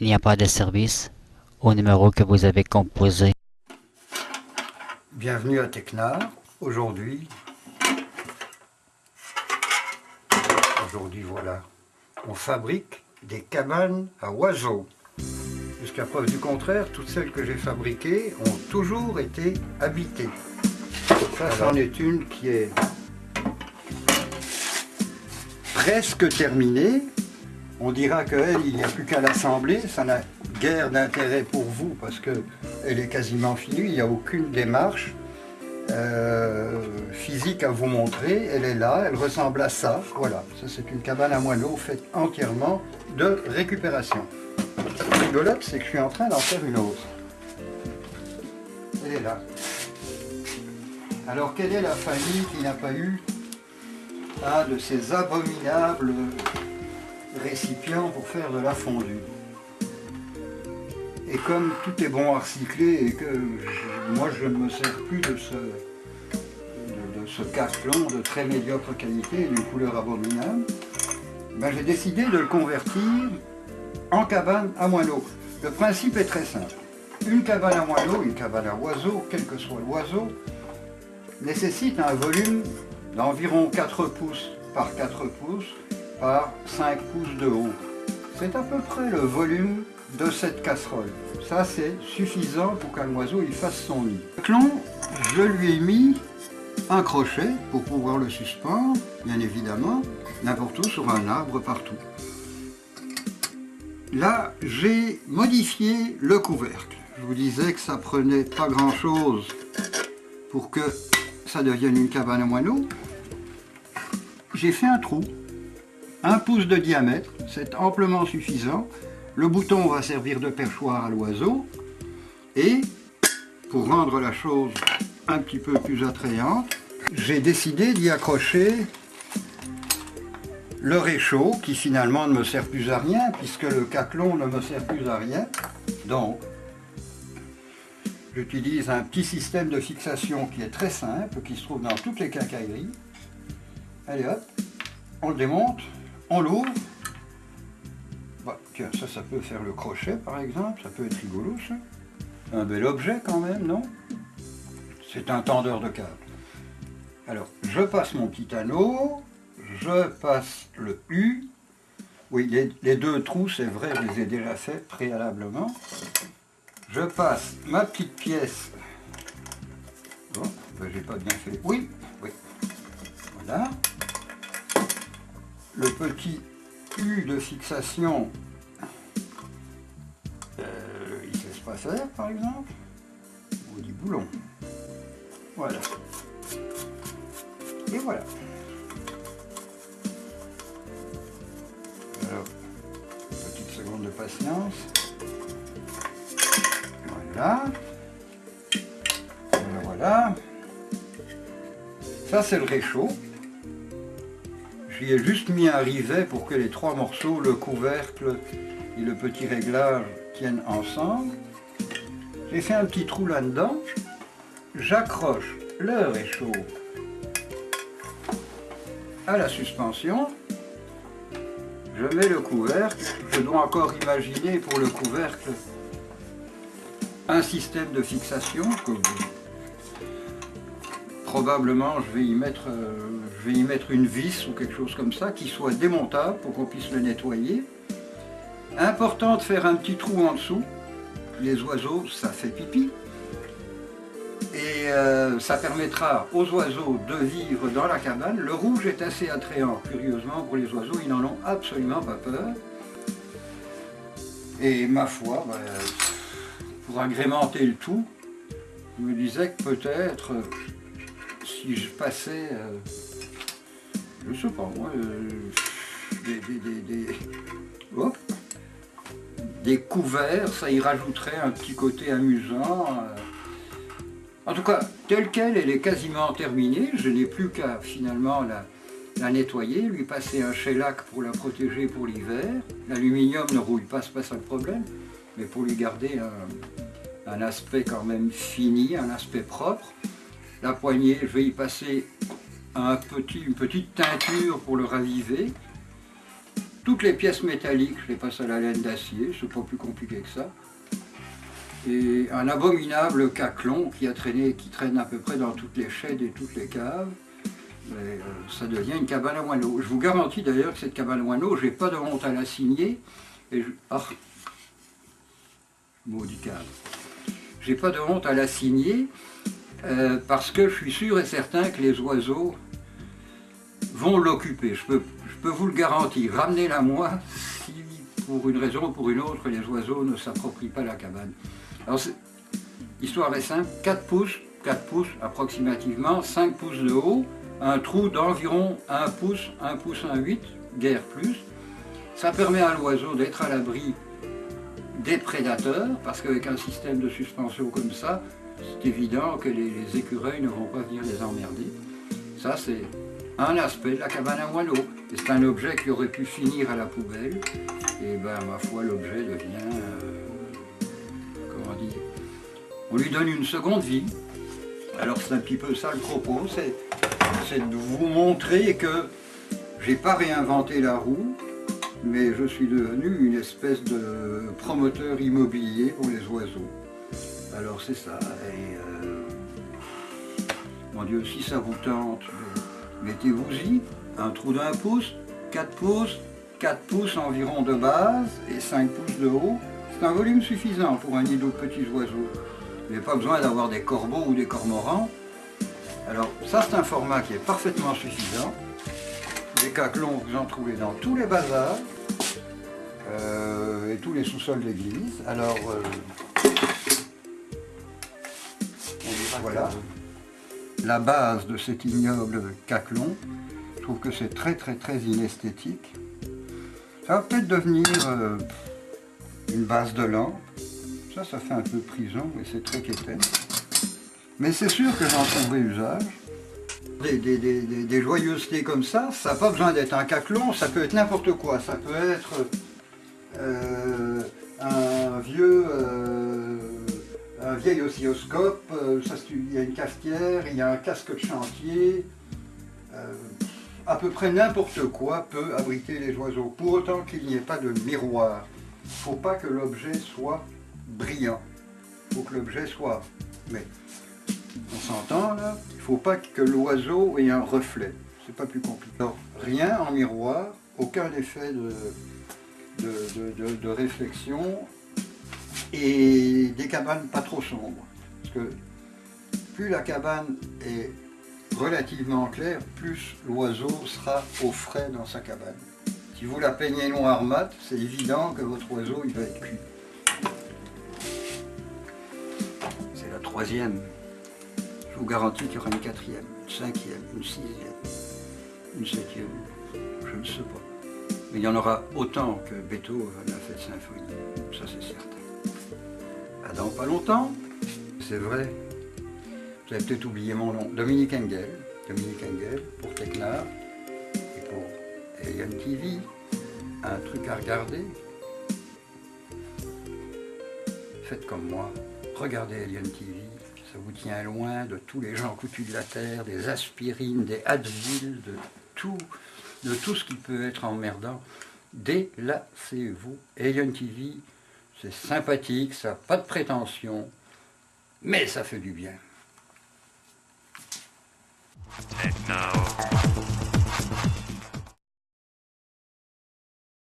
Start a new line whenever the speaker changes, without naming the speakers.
il n'y a pas de service au numéro que vous avez composé.
Bienvenue à Teknar. Aujourd'hui, voilà, on fabrique des cabanes à oiseaux. Jusqu'à preuve du contraire, toutes celles que j'ai fabriquées ont toujours été habitées. Ça, c'en est une qui est presque terminée. On dira qu'elle, il n'y a plus qu'à l'assembler. Ça n'a guère d'intérêt pour vous parce qu'elle est quasiment finie. Il n'y a aucune démarche physique à vous montrer. Elle est là, elle ressemble à ça. Voilà, ça c'est une cabane à moineaux faite entièrement de récupération. Le rigolote, c'est que je suis en train d'en faire une autre. Elle est là. Alors quelle est la famille qui n'a pas eu un de ces abominables récipients pour faire de la fondue? Et comme tout est bon à recycler et que moi je ne me sers plus de ce carton de très médiocre qualité et d'une couleur abominable, ben j'ai décidé de le convertir en cabane à moineaux. Le principe est très simple. Une cabane à moineaux, une cabane à oiseaux, quel que soit l'oiseau, nécessite un volume d'environ 4 pouces par 4 pouces par 5 pouces de haut. C'est à peu près le volume de cette casserole. Ça, c'est suffisant pour qu'un oiseau il fasse son nid. Le clon, je lui ai mis un crochet pour pouvoir le suspendre, bien évidemment, n'importe où, sur un arbre, partout. Là, j'ai modifié le couvercle. Je vous disais que ça prenait pas grand-chose pour que ça devienne une cabane à moineaux. J'ai fait un trou, 1 pouce de diamètre, c'est amplement suffisant. Le bouton va servir de perchoir à l'oiseau et pour rendre la chose un petit peu plus attrayante, j'ai décidé d'y accrocher le réchaud qui finalement ne me sert plus à rien puisque le caclon ne me sert plus à rien. Donc j'utilise un petit système de fixation qui est très simple, qui se trouve dans toutes les quincailleries. Allez hop, on le démonte, on l'ouvre. Bah, tiens, ça peut faire le crochet par exemple, ça peut être rigolo ça. Un bel objet quand même, non? C'est un tendeur de câble. Alors, je passe mon petit anneau, je passe le U. Oui, les 2 trous, c'est vrai, je les ai déjà faits préalablement. Je passe ma petite pièce. Bon, ben, j'ai pas bien fait. Oui, oui. Voilà. Le petit U de fixation, il sait pas faire par exemple. On dit boulon. Voilà. Et voilà. Alors, petite seconde de patience. Voilà. Voilà. Ça c'est le réchaud. J'y ai juste mis un rivet pour que les 3 morceaux, le couvercle et le petit réglage tiennent ensemble. J'ai fait un petit trou là-dedans. J'accroche le réchaud à la suspension. Je mets le couvercle. Je dois encore imaginer pour le couvercle un système de fixation que probablement je vais y mettre une vis ou quelque chose comme ça qui soit démontable pour qu'on puisse le nettoyer. Important de faire un petit trou en dessous. Les oiseaux, ça fait pipi. Et ça permettra aux oiseaux de vivre dans la cabane. Le rouge est assez attrayant, curieusement, pour les oiseaux, ils n'en ont absolument pas peur. Et ma foi, bah, pour agrémenter le tout, je me disais que peut-être, si je passais, je sais pas moi, des couverts, ça y rajouterait un petit côté amusant. En tout cas, telle qu'elle, elle est quasiment terminée. Je n'ai plus qu'à finalement la nettoyer, lui passer un shellac pour la protéger pour l'hiver. L'aluminium ne rouille pas, c'est pas ça le problème, mais pour lui garder un aspect quand même fini, un aspect propre. La poignée, je vais y passer une petite teinture pour le raviver. toutes les pièces métalliques, je les passe à la laine d'acier, c'est pas plus compliqué que ça. Et un abominable caclon qui traîne à peu près dans toutes les sheds et toutes les caves. Et, ça devient une cabane à moineaux. Je vous garantis d'ailleurs que cette cabane à moineaux, j'ai pas de honte à la signer. Maudit cadre. J'ai pas de honte à la signer parce que je suis sûr et certain que les oiseaux vont l'occuper. Je peux vous le garantir. Ramenez-la moi si pour une raison ou pour une autre les oiseaux ne s'approprient pas la cabane. Alors l'histoire est simple, 4 pouces approximativement, 5 pouces de haut, un trou d'environ 1 pouce, 1,8 pouce, guère plus. Ça permet à l'oiseau d'être à l'abri des prédateurs, parce qu'avec un système de suspension comme ça, c'est évident que les écureuils ne vont pas venir les emmerder. Ça, c'est un aspect de la cabane à moineaux. Et c'est un objet qui aurait pu finir à la poubelle. Et ben, ma foi, l'objet devient... comment dire, on lui donne une seconde vie. Alors c'est un petit peu ça le propos, c'est de vous montrer que j'ai pas réinventé la roue, mais je suis devenu une espèce de promoteur immobilier pour les oiseaux. Alors c'est ça, et mon Dieu, si ça vous tente, mettez-vous-y, un trou d'1 pouce, 4 pouces, 4 pouces environ de base et 5 pouces de haut. C'est un volume suffisant pour un nid de petits oiseaux. Vous n'avez pas besoin d'avoir des corbeaux ou des cormorans. Alors ça, c'est un format qui est parfaitement suffisant. Des caclons, vous en trouvez dans tous les bazars et tous les sous-sols d'église. Alors voilà la base de cet ignoble caclon. Je trouve que c'est très inesthétique. Ça va peut-être devenir une base de lampe. Ça fait un peu prison et c'est très quétaine. Mais c'est sûr que j'en trouverai usage. Des joyeusetés comme ça n'a pas besoin d'être un caclon, ça peut être n'importe quoi. Ça peut être un vieil oscilloscope, il y a une cafetière, il y a un casque de chantier. À peu près n'importe quoi peut abriter les oiseaux, pour autant qu'il n'y ait pas de miroir. Il ne faut pas que l'objet soit brillant. Il faut que l'objet soit... Mais on s'entend là, il ne faut pas que l'oiseau ait un reflet. C'est pas plus compliqué. Alors, rien en miroir, aucun effet de réflexion et des cabanes pas trop sombres. Parce que plus la cabane est relativement claire, plus l'oiseau sera au frais dans sa cabane. Si vous la peignez noir mat, c'est évident que votre oiseau il va être cuit. C'est la troisième. Je vous garantis qu'il y aura une quatrième, une cinquième, une sixième, une septième, je ne sais pas. Mais il y en aura autant que Beethoven a fait de symphonie, ça c'est certain. À dans pas longtemps, c'est vrai. Vous avez peut-être oublié mon nom, Dominique Engel pour Technar et pour Alien TV, un truc à regarder. Faites comme moi, regardez Alien TV, ça vous tient loin de tous les gens coutus de la terre, des aspirines, des Advil, de tout ce qui peut être emmerdant. Délassez-vous. Alien TV, c'est sympathique, ça n'a pas de prétention, mais ça fait du bien.
Techno.